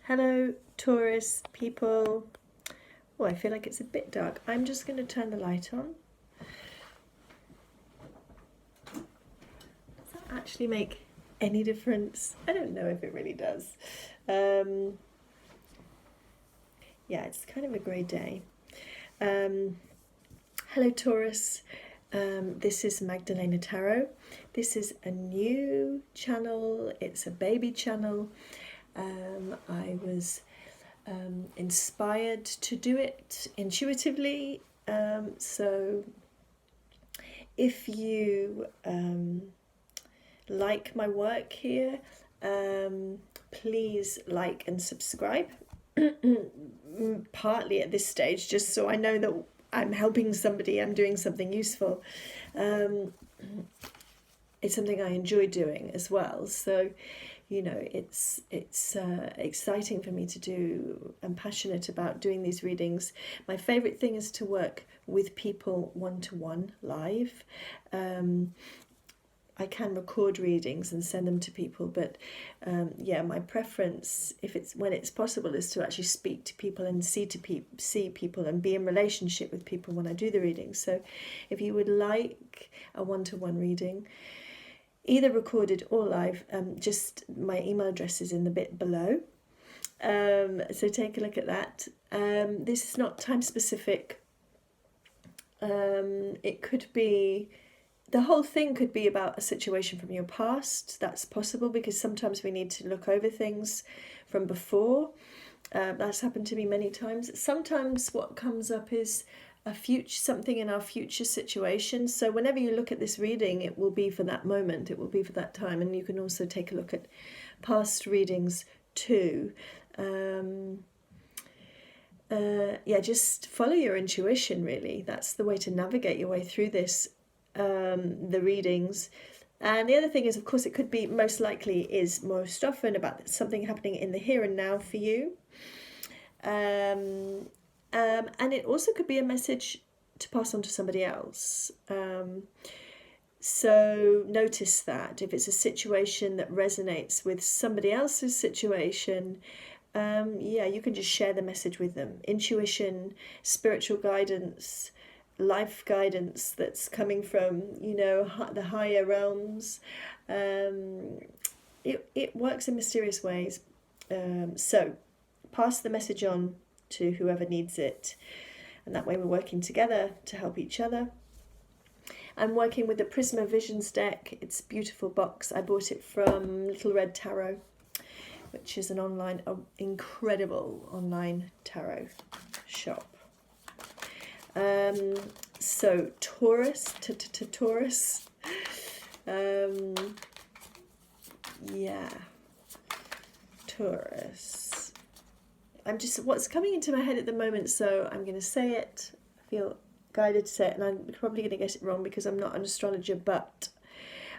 Hello, Taurus people. Oh, I feel like it's a bit dark. I'm just going to turn the light on. Does that actually make any difference? I don't know if it really does. Yeah, it's kind of a grey day. Hello, Taurus. This is MagdalenaTarot. This is a new channel. It's a baby channel. I was inspired to do it intuitively. So if you like my work here, please like and subscribe. Partly at this stage, just so I know that I'm helping somebody, I'm doing something useful. It's something I enjoy doing as well. So, you know, it's exciting for me to do. I'm passionate about doing these readings. My favourite thing is to work with people one-to-one live. I can record readings and send them to people, but yeah, my preference, when it's possible, is to actually speak to people and see people and be in relationship with people when I do the readings. So if you would like a one-to-one reading, either recorded or live, just my email address is in the bit below. So take a look at that. This is not time specific. It could be, the whole thing could be about a situation from your past. That's possible, because sometimes we need to look over things from before. That's happened to me many times. Sometimes what comes up is something in our future situation. So whenever you look at this reading, it will be for that moment, it will be for that time. And you can also take a look at past readings too. Yeah, just follow your intuition, really. That's the way to navigate your way through this, the readings. And the other thing is, of course, it could be, most likely is most often about something happening in the here and now for you. And it also could be a message to pass on to somebody else. So notice that if it's a situation that resonates with somebody else's situation, yeah, you can just share the message with them. Intuition, spiritual guidance, life guidance that's coming from, you know, the higher realms. It works in mysterious ways. So pass the message on to whoever needs it, and that way we're working together to help each other. I'm working with the Prisma Visions deck. It's a beautiful box. I bought it from Little Red Tarot, which is an incredible online tarot shop. So Taurus, Taurus, yeah, Taurus. What's coming into my head at the moment, so I'm going to say it. I feel guided to say it, and I'm probably going to get it wrong because I'm not an astrologer, but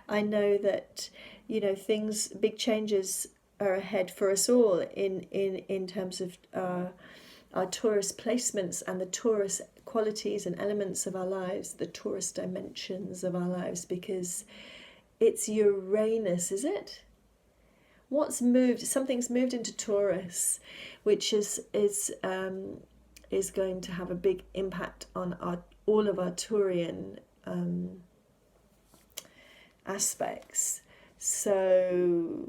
I know that, you know, big changes are ahead for us all in terms of our Taurus placements and the Taurus qualities and elements of our lives, the Taurus dimensions of our lives, because it's Uranus, is it? What's moved? Something's moved into Taurus, which is going to have a big impact on all of our Taurian aspects. So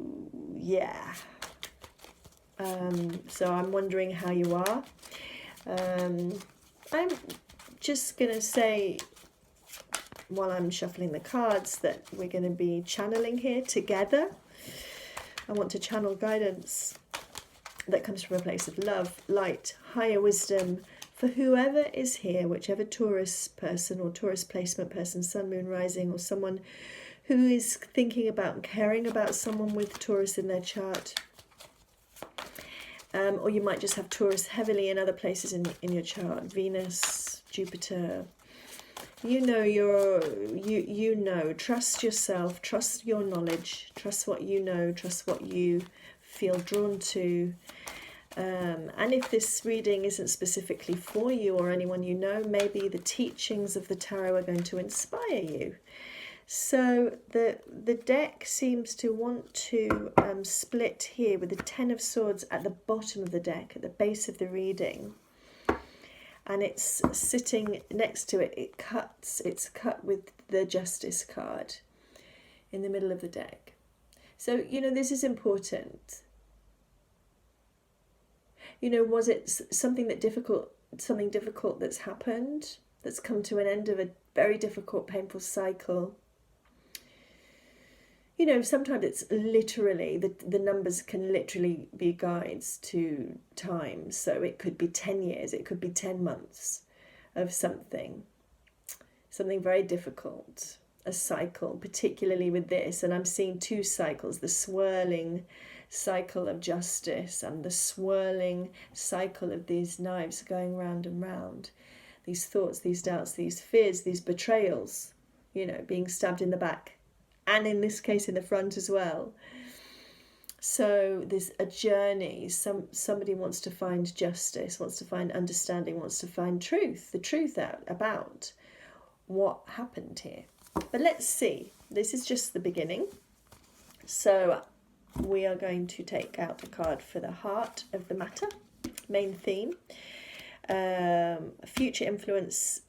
yeah. So I'm wondering how you are. I'm just gonna say, while I'm shuffling the cards, that we're going to be channeling here together. I want to channel guidance that comes from a place of love, light, higher wisdom for whoever is here, whichever Taurus person or Taurus placement person, sun, moon, rising, or someone who is thinking about and caring about someone with Taurus in their chart. Or you might just have Taurus heavily in other places in your chart, Venus, Jupiter. You know, trust yourself, trust your knowledge, trust what you know, trust what you feel drawn to. And if this reading isn't specifically for you or anyone you know, maybe the teachings of the tarot are going to inspire you. So the deck seems to want to split here with the Ten of Swords at the bottom of the deck, at the base of the reading. And it's sitting next to it. It's cut with the Justice card in the middle of the deck. So, this is important. Was it something difficult that's happened, that's come to an end of a very difficult, painful cycle? Sometimes it's literally, the numbers can literally be guides to time. So it could be 10 years, it could be 10 months of something very difficult, a cycle, particularly with this. And I'm seeing two cycles, the swirling cycle of justice and the swirling cycle of these knives going round and round. These thoughts, these doubts, these fears, these betrayals, being stabbed in the back. And in this case, in the front as well. So there's a journey. Somebody wants to find justice, wants to find understanding, wants to find truth, the truth out about what happened here. But let's see. This is just the beginning. So we are going to take out a card for the heart of the matter, main theme. Future influence,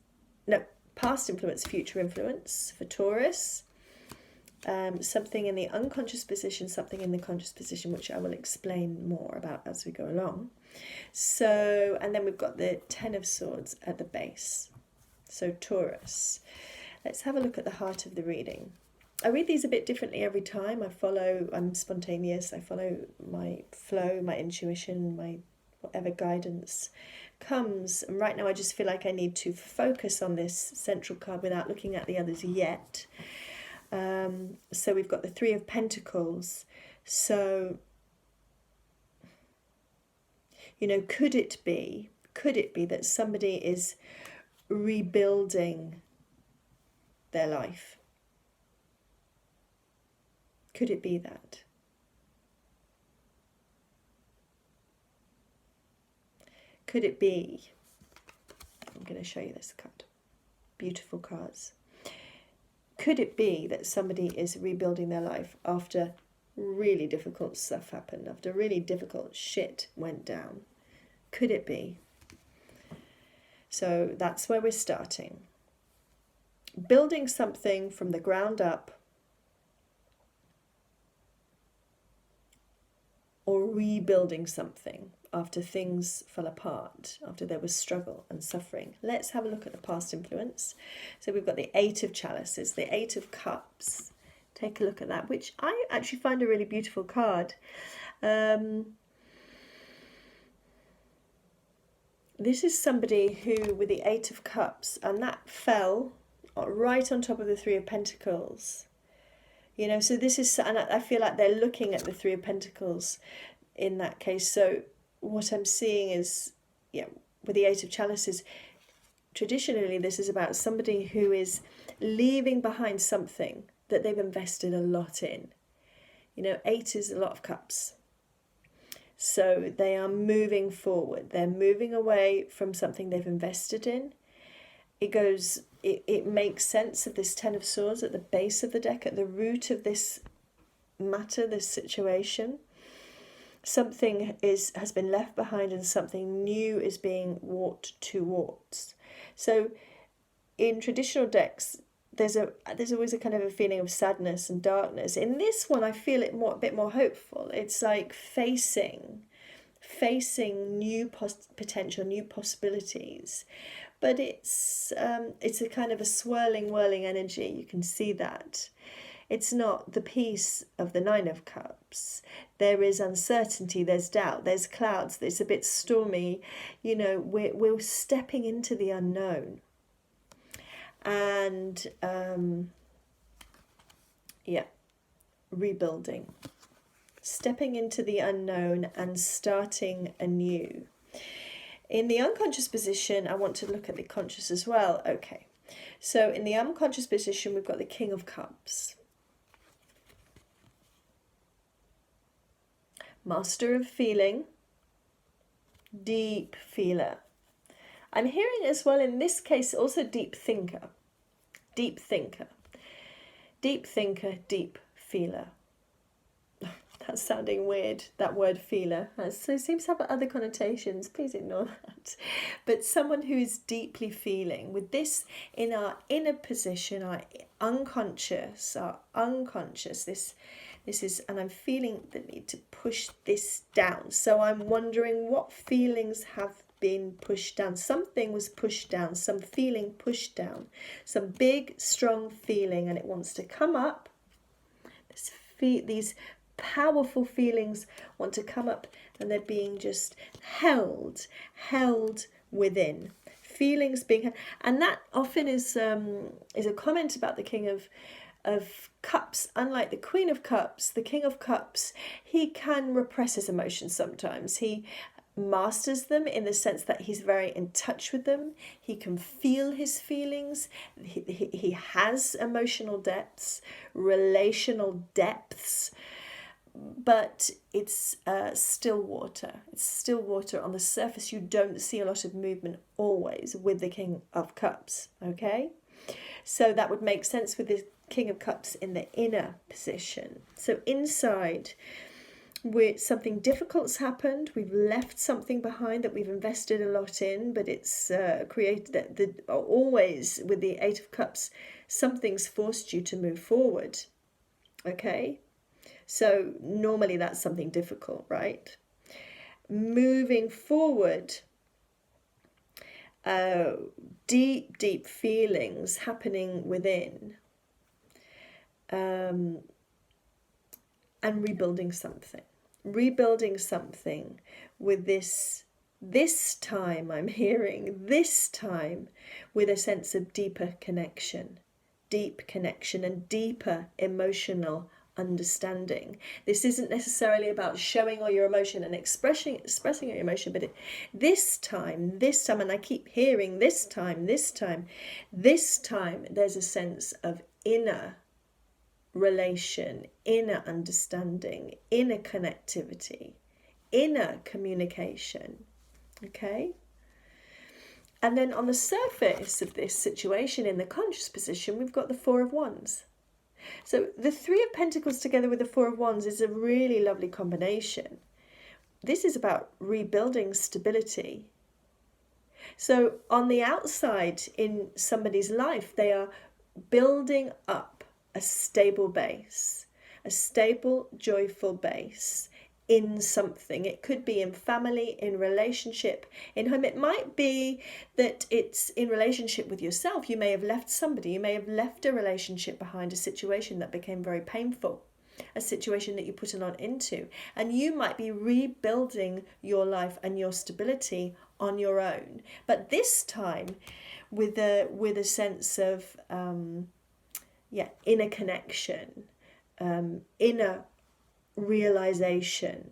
no, past influence, future influence for Taurus. Something in the unconscious position, something in the conscious position, which I will explain more about as we go along. So, and then we've got the Ten of Swords at the base. So Taurus. Let's have a look at the heart of the reading. I read these a bit differently every time. I'm spontaneous. I follow my flow, my intuition, my whatever guidance comes. And right now I just feel like I need to focus on this central card without looking at the others yet. So we've got the Three of Pentacles. So, could it be that somebody is rebuilding their life? Could it be that? Could it be? I'm going to show you this card. Beautiful cards. Could it be that somebody is rebuilding their life after really difficult stuff happened, after really difficult shit went down? Could it be? So that's where we're starting. Building something from the ground up, or rebuilding something after things fell apart, after there was struggle and suffering. Let's have a look at the past influence. So we've got the Eight of Chalices, the Eight of Cups. Take a look at that, which I actually find a really beautiful card. This is somebody who, with the Eight of Cups, and that fell right on top of the Three of Pentacles. So this is, and I feel like they're looking at the Three of Pentacles in that case. So what I'm seeing is, with the Eight of Chalices, traditionally this is about somebody who is leaving behind something that they've invested a lot in. Eight is a lot of cups. So they are moving forward. They're moving away from something they've invested in. It makes sense of this Ten of Swords at the base of the deck, at the root of this matter, this situation. Something has been left behind and something new is being walked towards. So in traditional decks, there's always a kind of a feeling of sadness and darkness. In this one, I feel it a bit more hopeful. It's like facing new potential, new possibilities. But it's a kind of a swirling, whirling energy. You can see that. It's not the peace of the Nine of Cups. There is uncertainty, there's doubt, there's clouds, it's a bit stormy. We're stepping into the unknown. And, rebuilding. Stepping into the unknown and starting anew. In the unconscious position, I want to look at the conscious as well. Okay, so in the unconscious position, we've got the King of Cups. Master of feeling, deep feeler. I'm hearing as well in this case also deep thinker. Deep thinker. deep thinker, deep feeler. That's sounding weird, that word feeler. So it seems to have other connotations. Please ignore that. But someone who is deeply feeling, with this in our inner position, our unconscious, this is, and I'm feeling the need to push this down. So I'm wondering what feelings have been pushed down. Something was pushed down, some feeling pushed down, some big, strong feeling, and it wants to come up. These powerful feelings want to come up, and they're being just held within. Feelings being held, and that often is a comment about the King of Cups. Unlike the Queen of Cups, the King of Cups, he can repress his emotions sometimes. He masters them in the sense that he's very in touch with them. He can feel his feelings. He has emotional depths, relational depths, but it's still water. It's still water on the surface. You don't see a lot of movement always with the King of Cups, okay? So that would make sense with the King of Cups in the inner position. So inside, something difficult's happened. We've left something behind that we've invested a lot in, but it's created that always with the Eight of Cups, something's forced you to move forward. Okay, so normally that's something difficult, right? Moving forward, deep feelings happening within, and rebuilding something with this time. I'm hearing this time with a sense of deep connection and deeper emotional understanding. This isn't necessarily about showing all your emotion and expressing your emotion, but this time, and I keep hearing this time, there's a sense of inner relation, inner understanding, inner connectivity, inner communication. Okay? And then on the surface of this situation, in the conscious position, we've got the Four of Wands. So the Three of Pentacles together with the Four of Wands is a really lovely combination. This is about rebuilding stability. So on the outside in somebody's life, they are building up a stable base, a stable, joyful base in something. It could be in family, in relationship, in home. It might be that it's in relationship with yourself. You may have left somebody. You may have left a relationship behind, a situation that became very painful, a situation that you put a lot into. And you might be rebuilding your life and your stability on your own. But this time with a sense of inner connection, inner realization,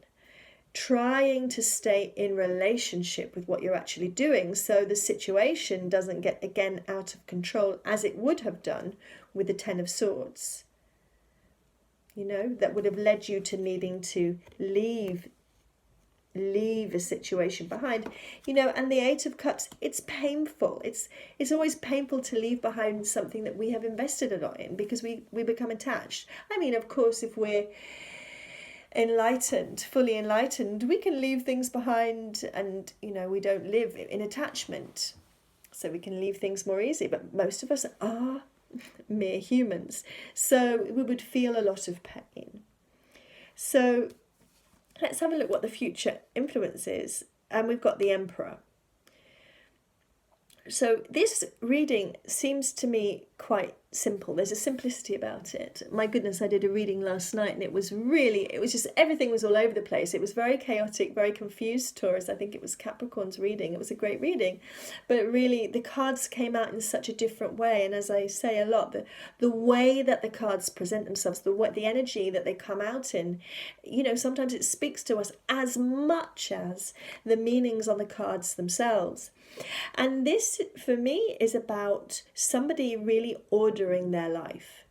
trying to stay in relationship with what you're actually doing, so the situation doesn't get again out of control as it would have done with the Ten of Swords. You know, that would have led you to needing to leave a situation behind, you know. And the Eight of Cups, it's painful. It's always painful to leave behind something that we have invested a lot in, because we become attached. I mean, of course, if we're fully enlightened, we can leave things behind, and you know, we don't live in attachment, so we can leave things more easy. But most of us are mere humans, so we would feel a lot of pain. So let's have a look what the future influence is. And we've got the Emperor. So this reading seems to me quite simple. There's a simplicity about it. My goodness, I did a reading last night and it was just, everything was all over the place. It was very chaotic, very confused, Taurus. I think it was Capricorn's reading. It was a great reading. But really, the cards came out in such a different way. And as I say a lot, the way that the cards present themselves, the energy that they come out in, you know, sometimes it speaks to us as much as the meanings on the cards themselves. And this, for me, is about somebody really ordering their life,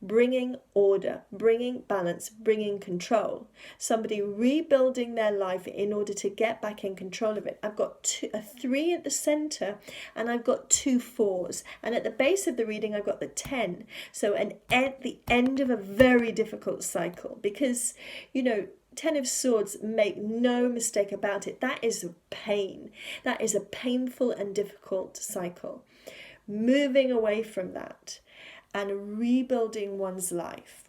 bringing order, bringing balance, bringing control. Somebody rebuilding their life in order to get back in control of it. I've got a 3 at the center, and I've got 2 4s. And at the base of the reading, I've got the 10. So at the end of a very difficult cycle, because, you know, 10 of Swords, make no mistake about it, that is pain. That is a painful and difficult cycle. Moving away from that and rebuilding one's life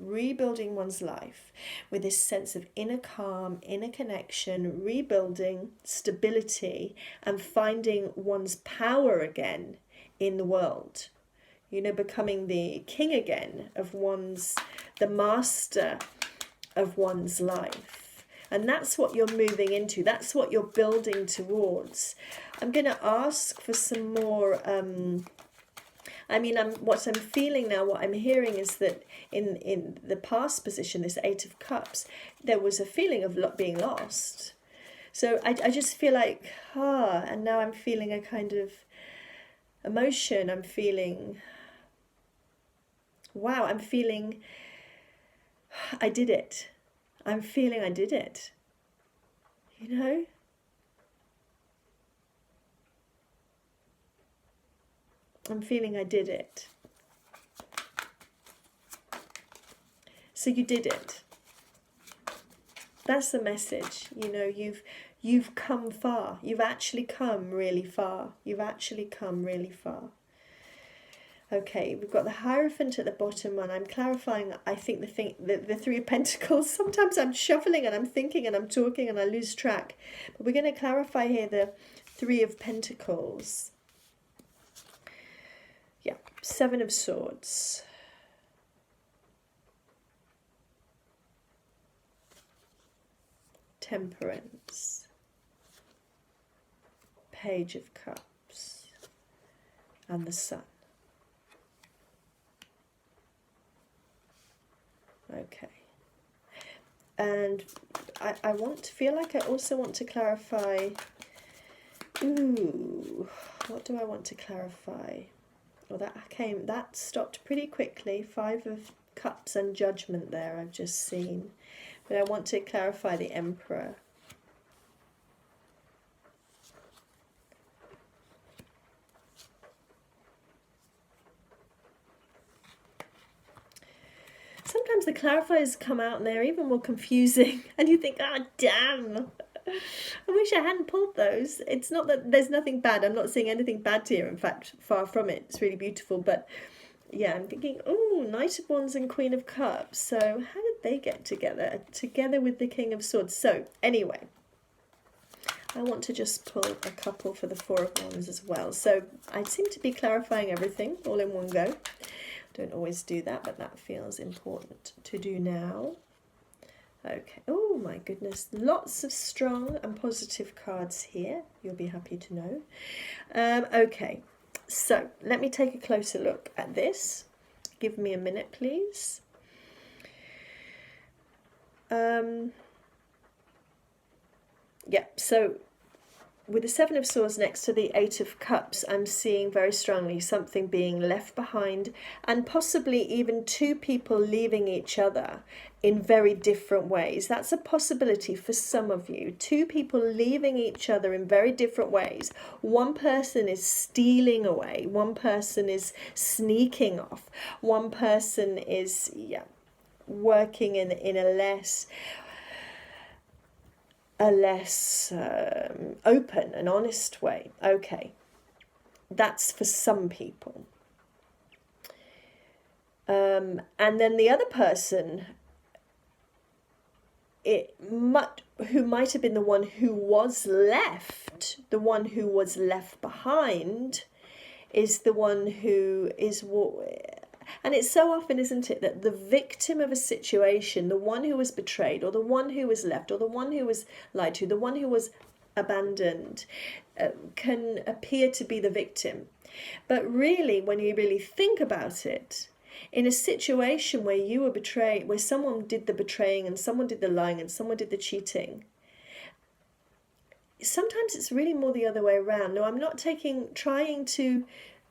with this sense of inner calm, inner connection, rebuilding stability, and finding one's power again in the world. You know, becoming the king again of the master of one's life. And that's what you're moving into. That's what you're building towards. I'm going to ask for some more... what I'm feeling now, what I'm hearing is that in the past position, this 8 of Cups, there was a feeling of being lost. So I just feel like, and now I'm feeling a kind of emotion. I'm feeling, wow, I'm feeling, I did it. I'm feeling I did it. You know? I'm feeling I did it. So you did it. That's the message. You know, you've come far. You've actually come really far. You've actually come really far. Okay, we've got the Hierophant at the bottom, and I'm clarifying, I think the 3 of Pentacles. Sometimes I'm shuffling and I'm thinking and I'm talking and I lose track. But we're going to clarify here the 3 of Pentacles. Yeah, 7 of Swords. Temperance. Page of Cups. And the Sun. Okay. And I feel like I also want to clarify, what do I want to clarify? Well, that stopped pretty quickly. 5 of Cups and Judgment there, I've just seen. But I want to clarify the Emperor. Sometimes the clarifiers come out and they're even more confusing. And you think, damn. I wish I hadn't pulled those. It's not that there's nothing bad. I'm not seeing anything bad here. In fact, far from it. It's really beautiful. But yeah, I'm thinking, Knight of Wands and Queen of Cups. So how did they get together? Together with the King of Swords. So anyway, I want to just pull a couple for the 4 of Wands as well. So I seem to be clarifying everything all in one go. Don't always do that, but that feels important to do now. Okay. Oh my goodness. Lots of strong and positive cards here. You'll be happy to know. Okay. So let me take a closer look at this. Give me a minute, please. Yeah. So with the 7 of Swords next to the 8 of Cups, I'm seeing very strongly something being left behind, and possibly even 2 people leaving each other in very different ways. That's a possibility for some of you. 2 people leaving each other in very different ways. One person is stealing away. One person is sneaking off. One person is working in a less open and honest way. Okay, that's for some people. And then the other person, who might have been the one who was left, the one who was left behind, is the one who is and it's so often, isn't it, that the victim of a situation, the one who was betrayed, or the one who was left, or the one who was lied to, the one who was abandoned, can appear to be the victim. But really, when you really think about it, in a situation where you were betrayed, where someone did the betraying and someone did the lying and someone did the cheating, sometimes it's really more the other way around. No, I'm not trying to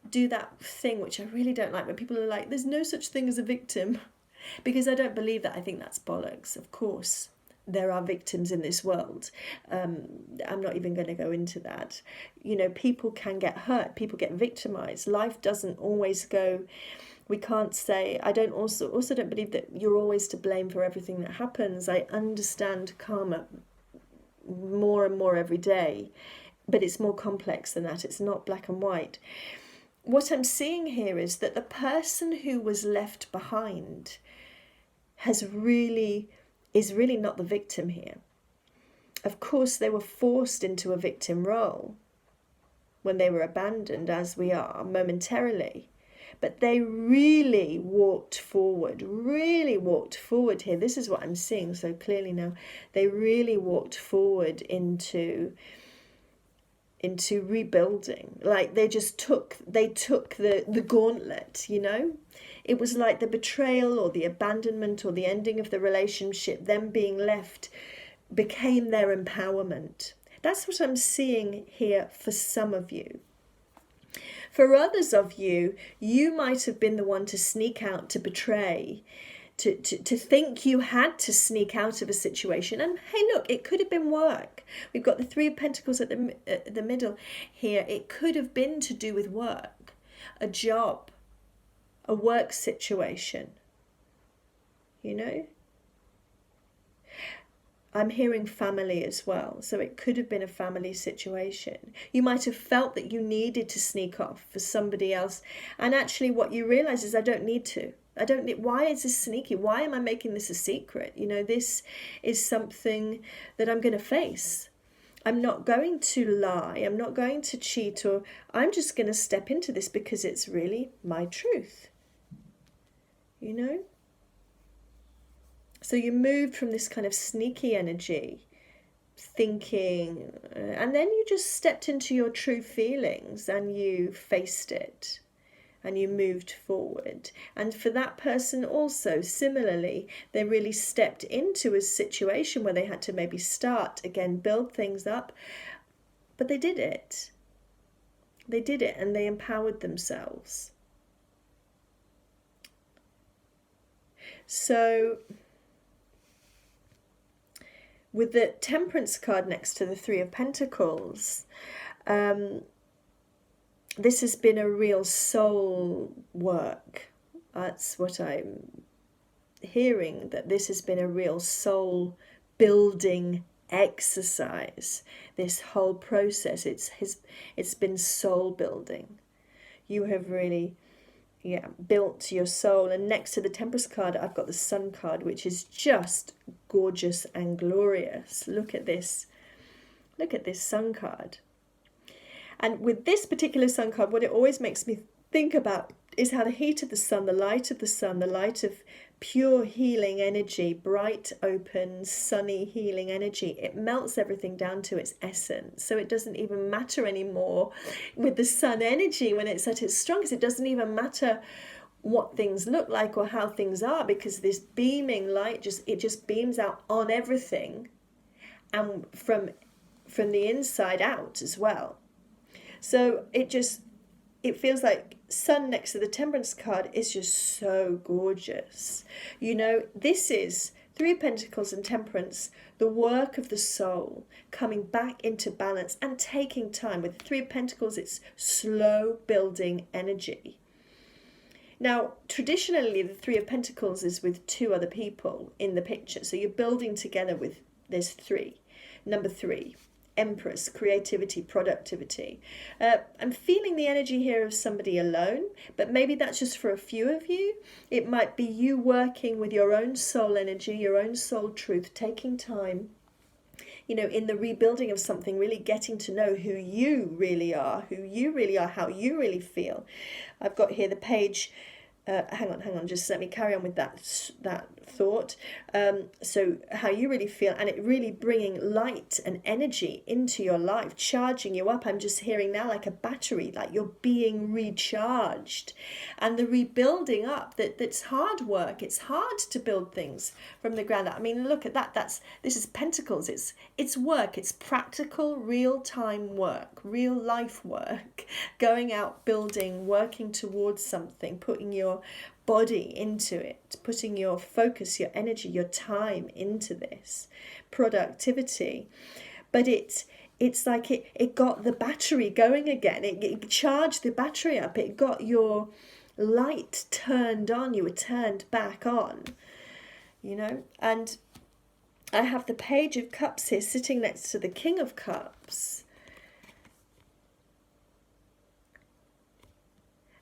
do that thing which I really don't like, when people are like, there's no such thing as a victim. because I don't believe that. I think that's bollocks. Of course, there are victims in this world. I'm not even going to go into that. You know, people can get hurt, people get victimized. Life doesn't always go. We can't say, I don't also don't believe that you're always to blame for everything that happens. I understand karma more and more every day, but it's more complex than that. It's not black and white. What I'm seeing here is that the person who was left behind is really not the victim here. Of course, they were forced into a victim role when they were abandoned, as we are momentarily. But they really walked forward here. This is what I'm seeing so clearly now. They really walked forward into rebuilding. Like they took the gauntlet, you know? It was like the betrayal or the abandonment or the ending of the relationship, them being left, became their empowerment. That's what I'm seeing here for some of you. For others of you, you might have been the one to sneak out, to betray, to think you had to sneak out of a situation. And hey, look, it could have been work. We've got the Three of Pentacles at the middle here. It could have been to do with work, a job, a work situation, you know? I'm hearing family as well, so it could have been a family situation. You might have felt that you needed to sneak off for somebody else, and actually what you realize is I don't need to. Why is this sneaky? Why am I making this a secret? You know, this is something that I'm going to face. I'm not going to lie. I'm not going to cheat, or I'm just going to step into this because it's really my truth. You know? So you moved from this kind of sneaky energy, thinking, and then you just stepped into your true feelings and you faced it and you moved forward. And for that person also, similarly, they really stepped into a situation where they had to maybe start again, build things up, but they did it. They did it and they empowered themselves. So with the Temperance card next to the Three of Pentacles, this has been a real soul work. That's what I'm hearing, that this has been a real soul building exercise. This whole process, it's been soul building. You have really built your soul. And next to the Temperance card, I've got the Sun card, which is just gorgeous and glorious. Look at this. Look at this Sun card. And with this particular Sun card, what it always makes me think about is how the heat of the sun, the light of the sun, the light of pure healing energy, bright, open, sunny healing energy, it melts everything down to its essence. So it doesn't even matter anymore with the sun energy when it's at its strongest. It doesn't even matter what things look like or how things are, because this beaming light just beams out on everything, and from the inside out as well. So it feels like Sun next to the Temperance card is just so gorgeous. You know, this is Three of Pentacles and Temperance, the work of the soul, coming back into balance and taking time. With the Three of Pentacles, it's slow building energy. Now, traditionally, the Three of Pentacles is with two other people in the picture. So you're building together with, there's three. Number 3. Empress, creativity, productivity. I'm feeling the energy here of somebody alone, but maybe that's just for a few of you. It might be you working with your own soul energy, your own soul truth, taking time, you know, in the rebuilding of something, really getting to know who you really are, how you really feel. I've got here the page. Hang on, just let me carry on with that thought. So how you really feel, and it really bringing light and energy into your life, charging you up. I'm just hearing now like a battery, like you're being recharged, and the rebuilding up, that's hard work. It's hard to build things from the ground up. I mean, look at that. This is Pentacles. It's work. It's practical, real time work, real life work, going out, building, working towards something, putting your body into it, putting your focus, your energy, your time into this productivity. But it's like it got the battery going again. It charged the battery up. It got your light turned on. You were turned back on, you know. And I have the Page of Cups here sitting next to the King of Cups.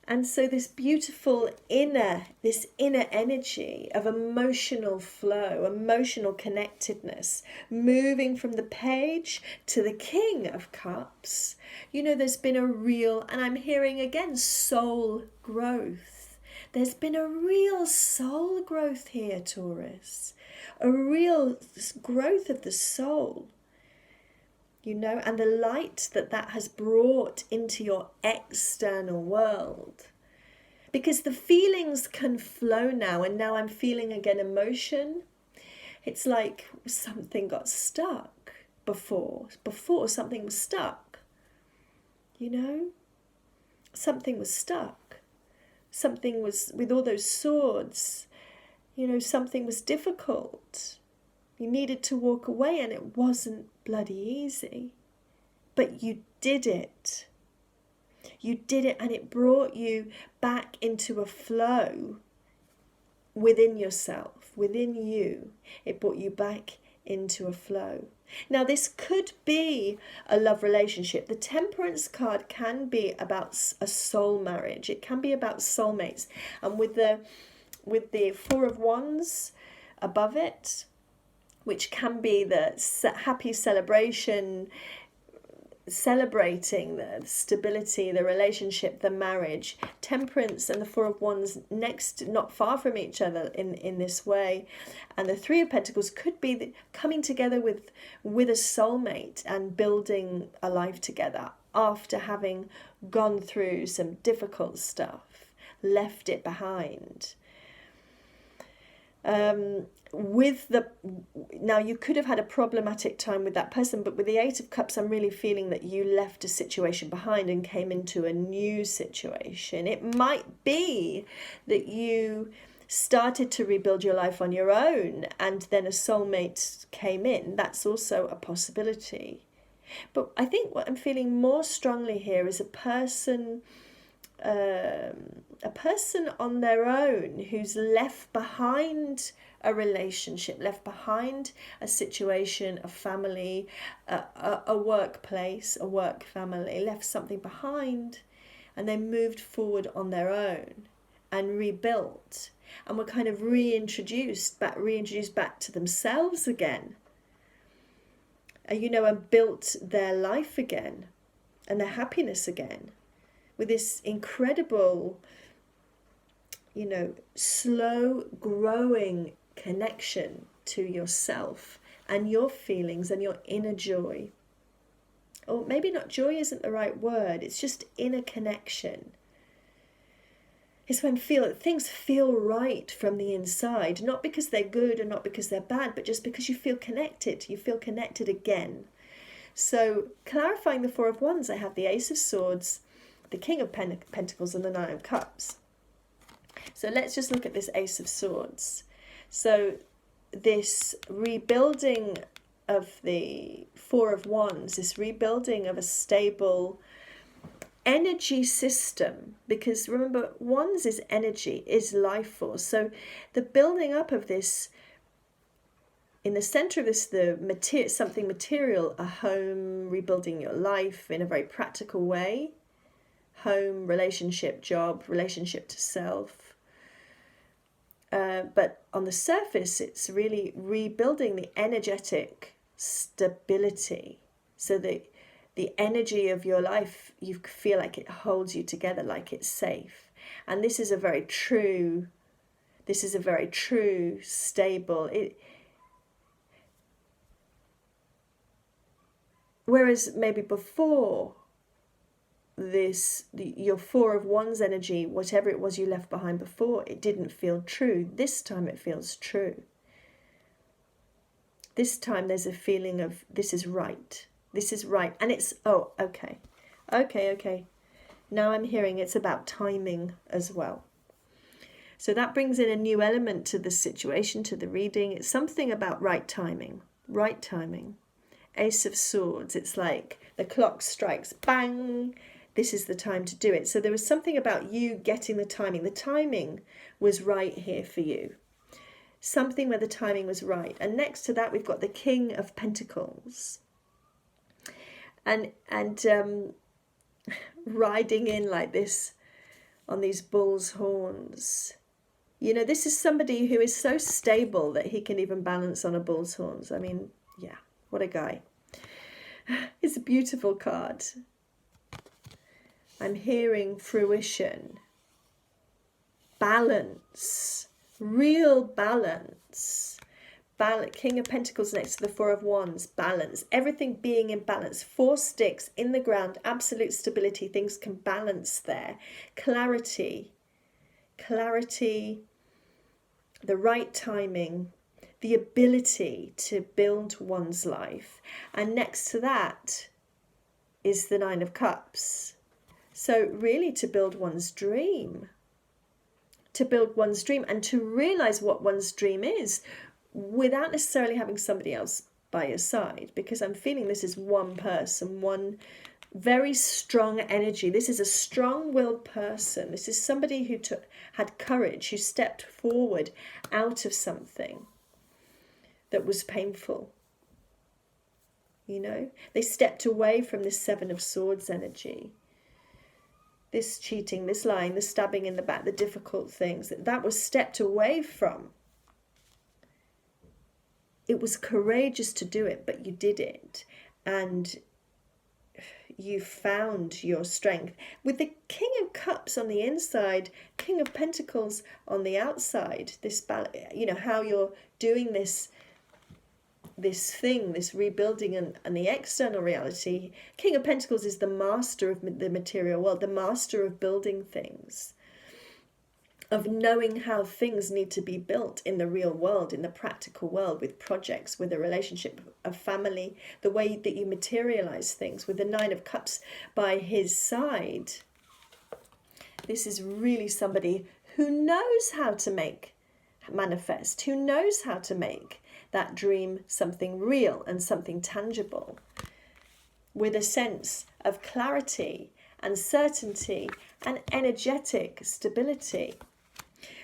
And so this beautiful inner energy of emotional flow, emotional connectedness, moving from the Page to the King of Cups. You know, there's been a real, and I'm hearing again, soul growth. There's been a real soul growth here, Taurus. A real growth of the soul. You know, and the light that has brought into your external world. Because the feelings can flow now, and now I'm feeling again emotion. It's like something got stuck before. Before something was stuck. You know? Something was stuck. Something was, with all those swords, you know, something was difficult. You needed to walk away, and it wasn't bloody easy. But you did it. You did it, and it brought you back into a flow within yourself, within you. It brought you back into a flow. Now, this could be a love relationship. The Temperance card can be about a soul marriage. It can be about soulmates. And with the Four of Wands above it, which can be the happy celebration, celebrating the stability, the relationship, the marriage. Temperance and the Four of Wands next, not far from each other in this way. And the Three of Pentacles could be coming together with a soulmate and building a life together after having gone through some difficult stuff, left it behind. Now you could have had a problematic time with that person, but with the Eight of Cups, I'm really feeling that you left a situation behind and came into a new situation. It might be that you started to rebuild your life on your own and then a soulmate came in. That's also a possibility. But I think what I'm feeling more strongly here is a person on their own who's left behind a relationship, left behind a situation, a family, a workplace, a work family, left something behind, and they moved forward on their own and rebuilt, and were kind of reintroduced back to themselves again, you know, and built their life again and their happiness again with this incredible, you know, slow growing connection to yourself and your feelings and your inner joy. Or maybe not joy isn't the right word, it's just inner connection. It's when things feel right from the inside, not because they're good or not because they're bad, but just because you feel connected. You feel connected again. So clarifying the Four of Wands, I have the Ace of Swords, the King of Pentacles, and the Nine of Cups. So let's just look at this Ace of Swords. So this rebuilding of the Four of Wands, this rebuilding of a stable energy system, because remember, Wands is energy, is life force. So the building up of this, in the center of this, something material, a home, rebuilding your life in a very practical way. Home, relationship, job, relationship to self. But on the surface, it's really rebuilding the energetic stability. So that the energy of your life, you feel like it holds you together, like it's safe. And this is a very true, stable. Whereas maybe before, your Four of Wands energy, whatever it was you left behind before, it didn't feel true. This time it feels true. This time there's a feeling of this is right. This is right. And it's, oh, okay. Okay. Now I'm hearing it's about timing as well. So that brings in a new element to the situation, to the reading. It's something about right timing. Right timing. Ace of Swords. It's like the clock strikes, bang, this is the time to do it. So there was something about you getting the timing. The timing was right here for you. Something where the timing was right. And next to that, we've got the King of Pentacles. And riding in like this on these bull's horns. You know, this is somebody who is so stable that he can even balance on a bull's horns. I mean, yeah, what a guy. It's a beautiful card. I'm hearing fruition, balance, real balance. King of Pentacles next to the Four of Wands, balance. Everything being in balance. 4 sticks in the ground, absolute stability. Things can balance there. Clarity, the right timing, the ability to build one's life. And next to that is the Nine of Cups. So really to build one's dream. To build one's dream and to realize what one's dream is without necessarily having somebody else by your side. Because I'm feeling this is one person, one very strong energy. This is a strong-willed person. This is somebody who had courage, who stepped forward out of something that was painful. You know, they stepped away from this Seven of Swords energy. This cheating, this lying, the stabbing in the back, the difficult things, that was stepped away from. It was courageous to do it, but you did it. And you found your strength. With the King of Cups on the inside, King of Pentacles on the outside, this, you know, how you're doing this thing, this rebuilding and the external reality. King of Pentacles is the master of the material world, the master of building things, of knowing how things need to be built in the real world, in the practical world, with projects, with a relationship, a family, the way that you materialize things. With the Nine of Cups by his side, this is really somebody who knows how to manifest, who knows how to make that dream something real and something tangible, with a sense of clarity and certainty and energetic stability.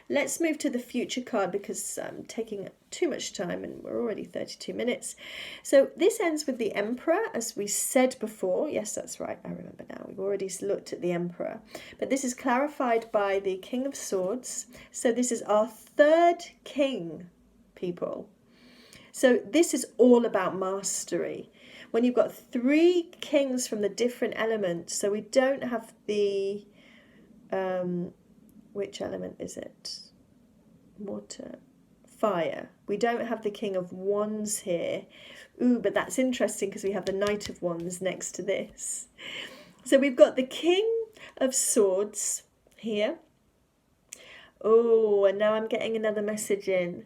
Let's move to the future card because I'm taking too much time and we're already 32 minutes. So this ends with the Emperor, as we said before. Yes, that's right. I remember now. We've already looked at the Emperor. But this is clarified by the King of Swords. So this is our third king, people. So this is all about mastery. When you've got 3 kings from the different elements, so we don't have the... which element is it? Water. Fire. We don't have the King of Wands here. Ooh, but that's interesting because we have the Knight of Wands next to this. So we've got the King of Swords here. Oh, and now I'm getting another message in.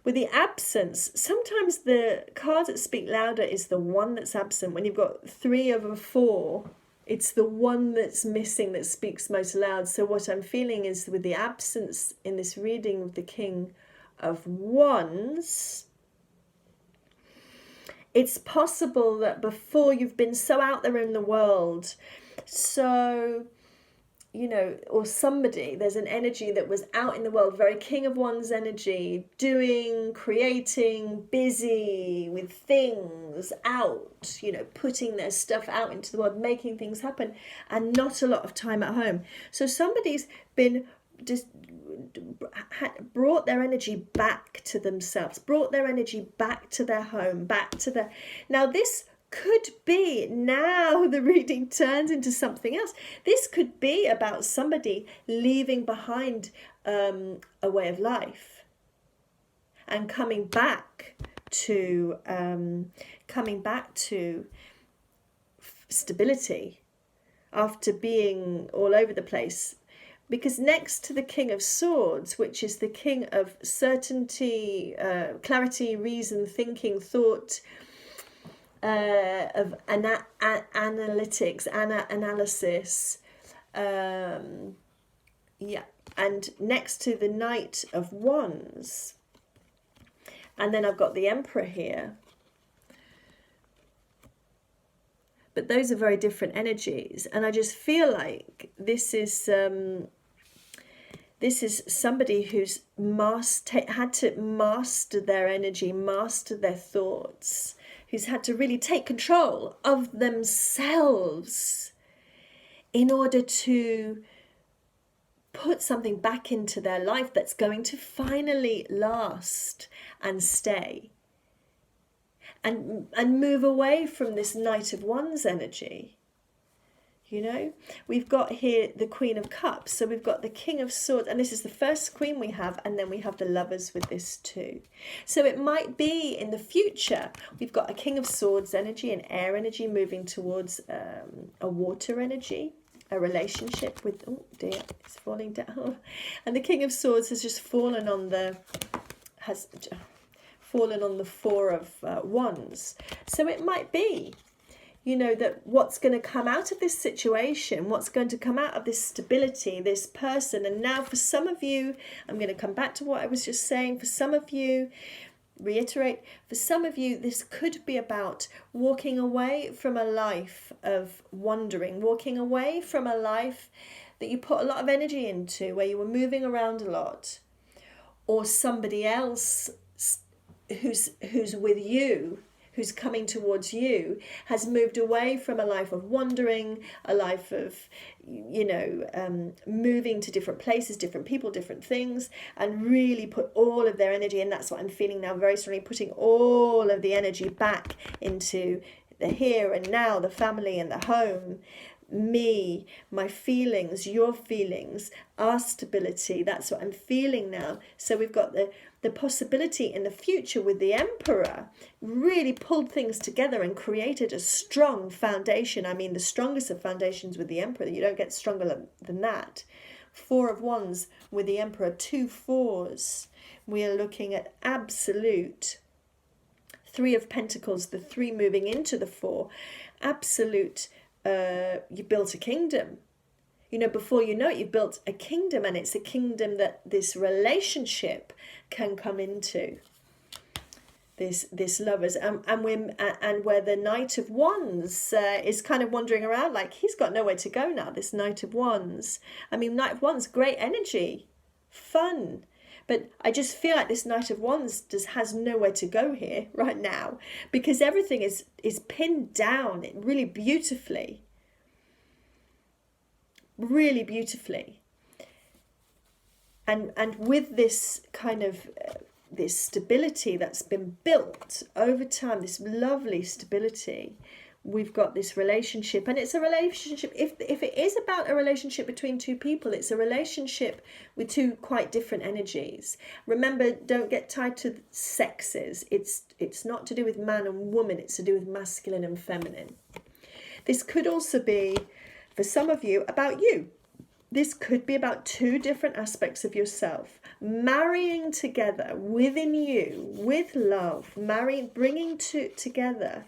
With the absence, sometimes the card that speak louder is the one that's absent. When you've got 3 over 4, it's the one that's missing that speaks most loud. So what I'm feeling is with the absence in this reading of the King of Wands, it's possible that before you've been so out there in the world, so... you know, or somebody, there's an energy that was out in the world, very King of Wands energy, doing, creating, busy with things out, you know, putting their stuff out into the world, making things happen, and not a lot of time at home. So somebody's been just brought their energy back to themselves, brought their energy back to their home, back to their... Now this could be, now the reading turns into something else. This could be about somebody leaving behind a way of life and coming back to stability after being all over the place. Because next to the King of Swords, which is the King of certainty, clarity, reason, thinking, thought, of analytics, analysis, and next to the Knight of Wands, and then I've got the Emperor here. But those are very different energies, and I just feel like this is somebody who's had to master their energy, master their thoughts, who's had to really take control of themselves in order to put something back into their life that's going to finally last and stay. And move away from this Knight of Wands energy. You know, we've got here the Queen of Cups, so we've got the King of Swords, and this is the first Queen we have, and then we have the Lovers with this too. So it might be in the future, we've got a King of Swords energy, an air energy moving towards a water energy, a relationship with, oh dear, it's falling down. And the King of Swords has just fallen on the, Four of Wands. So it might be, you know, that what's going to come out of this situation, what's going to come out of this stability, this person. And now for some of you, I'm going to come back to what I was just saying. For some of you, reiterate, for some of you, this could be about walking away from a life of wandering, walking away from a life that you put a lot of energy into, where you were moving around a lot, or somebody else who's with you, who's coming towards you, has moved away from a life of wandering, a life of, you know, moving to different places, different people, different things, and really put all of their energy, and that's what I'm feeling now very strongly, putting all of the energy back into the here and now, the family and the home, me, my feelings, your feelings, our stability. That's what I'm feeling now. So we've got the possibility in the future with the Emperor really pulled things together and created a strong foundation. I mean, the strongest of foundations with the Emperor. You don't get stronger than that. Four of Wands with the Emperor, 2 4s. We are looking at absolute. 3 of Pentacles, the 3 moving into the 4. Absolute. You built a kingdom. You know, before you know it, you've built a kingdom, and it's a kingdom that this relationship can come into. This lovers, and where the Knight of Wands is kind of wandering around, like he's got nowhere to go now. This Knight of Wands. I mean, Knight of Wands, great energy, fun. But I just feel like this Knight of Wands has nowhere to go here right now, because everything is pinned down really beautifully. Really beautifully. And with this kind of this stability that's been built over time, this lovely stability, we've got this relationship, and it's a relationship. If it is about a relationship between 2 people, it's a relationship with 2 quite different energies. Remember, don't get tied to sexes. It's not to do with man and woman. It's to do with masculine and feminine. This could also be, for some of you, about you. This could be about 2 different aspects of yourself marrying together within you with love, bringing together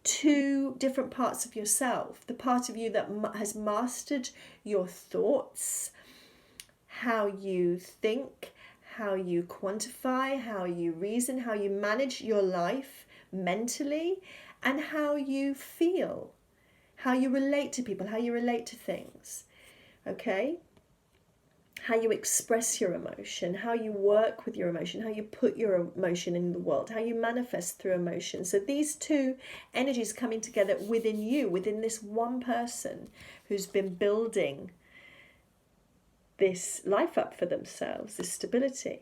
2 different parts of yourself. The part of you that has mastered your thoughts, how you think, how you quantify, how you reason, how you manage your life mentally, and how you feel, how you relate to people, how you relate to things. Okay? How you express your emotion, how you work with your emotion, how you put your emotion in the world, how you manifest through emotion. So these 2 energies coming together within you, within this one person who's been building this life up for themselves, this stability.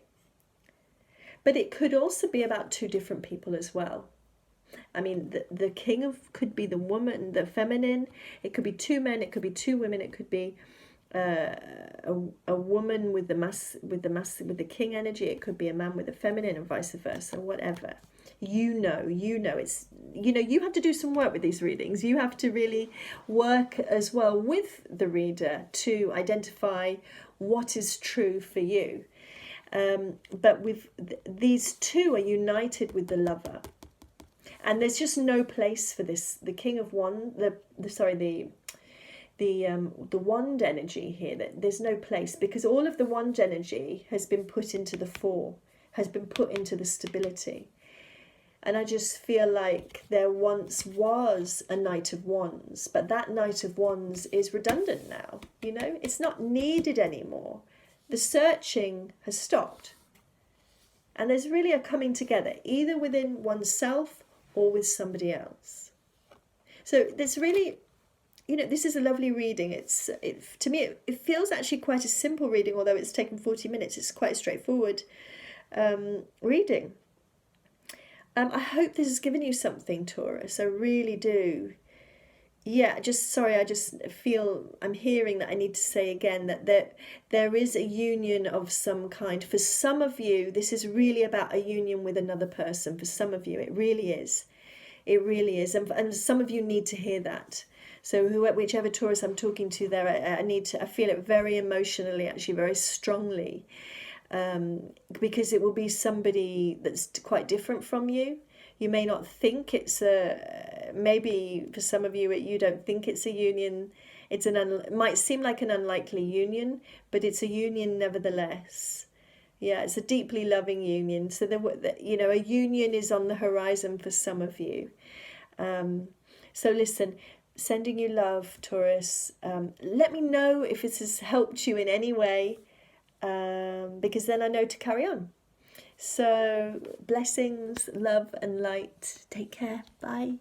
But it could also be about 2 different people as well. I mean, the king could be the woman, the feminine. It could be 2 men. It could be 2 women. It could be a woman with the king energy. It could be a man with the feminine, and vice versa. Whatever. You know. It's, you have to do some work with these readings. You have to really work as well with the reader to identify what is true for you. But with these 2 are united with the lover. And there's just no place for this. The King of Wands, the the wand energy here, that there's no place, because all of the wand energy has been put into the 4, has been put into the stability. And I just feel like there once was a Knight of Wands, but that Knight of Wands is redundant now. You know, it's not needed anymore. The searching has stopped. And there's really a coming together, either within oneself or with somebody else. So there's really, you know, this is a lovely reading. To me, it feels actually quite a simple reading, although it's taken 40 minutes. It's quite a straightforward reading. I hope this has given you something, Taurus. I really do. Yeah, I just feel, I'm hearing that I need to say again that there is a union of some kind. For some of you, this is really about a union with another person. For some of you, it really is. It really is. And some of you need to hear that. So whichever Taurus I'm talking to there, I feel it very emotionally, actually very strongly. Because it will be somebody that's quite different from you. You may not think it's maybe for some of you you don't think it's a union. It might seem like an unlikely union, but it's a union nevertheless. Yeah, it's a deeply loving union. So a union is on the horizon for some of you. So listen, sending you love, Taurus. Let me know if this has helped you in any way. Because then I know to carry on. So blessings, love and light. Take care. Bye.